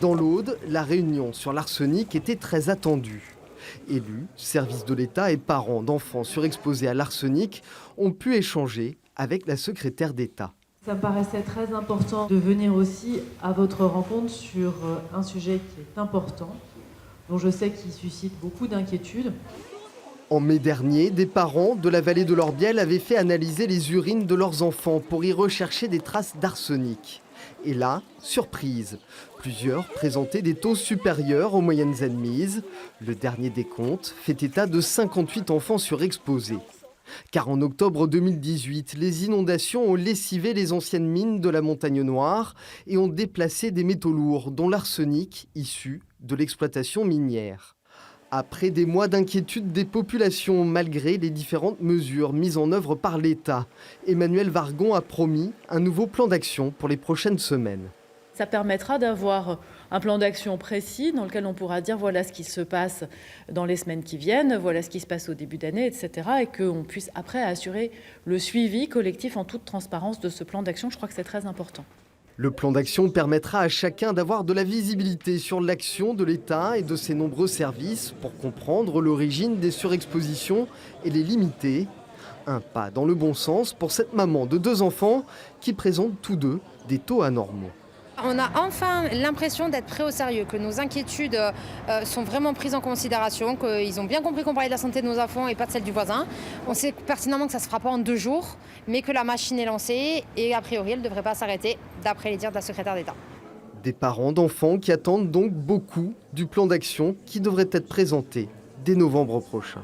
Dans l'Aude, la réunion sur l'arsenic était très attendue. Élus, services de l'État et parents d'enfants surexposés à l'arsenic ont pu échanger avec la secrétaire d'État. Ça me paraissait très important de venir aussi à votre rencontre sur un sujet qui est important, dont je sais qu'il suscite beaucoup d'inquiétudes. En mai dernier, des parents de la vallée de l'Orbiel avaient fait analyser les urines de leurs enfants pour y rechercher des traces d'arsenic. Et là, surprise, plusieurs présentaient des taux supérieurs aux moyennes admises. Le dernier décompte fait état de 58 enfants surexposés. Car en octobre 2018, les inondations ont lessivé les anciennes mines de la Montagne Noire et ont déplacé des métaux lourds, dont l'arsenic issu de l'exploitation minière. Après des mois d'inquiétude des populations, malgré les différentes mesures mises en œuvre par l'État, Emmanuel Wargon a promis un nouveau plan d'action pour les prochaines semaines. Ça permettra d'avoir un plan d'action précis dans lequel on pourra dire voilà ce qui se passe dans les semaines qui viennent, voilà ce qui se passe au début d'année, etc. Et qu'on puisse après assurer le suivi collectif en toute transparence de ce plan d'action. Je crois que c'est très important. Le plan d'action permettra à chacun d'avoir de la visibilité sur l'action de l'État et de ses nombreux services pour comprendre l'origine des surexpositions et les limiter. Un pas dans le bon sens pour cette maman de 2 enfants qui présentent tous deux des taux anormaux. On a enfin l'impression d'être pris au sérieux, que nos inquiétudes sont vraiment prises en considération, qu'ils ont bien compris qu'on parlait de la santé de nos enfants et pas de celle du voisin. On sait pertinemment que ça ne se fera pas en 2 jours, mais que la machine est lancée et a priori elle ne devrait pas s'arrêter, d'après les dires de la secrétaire d'État. Des parents d'enfants qui attendent donc beaucoup du plan d'action qui devrait être présenté dès novembre prochain.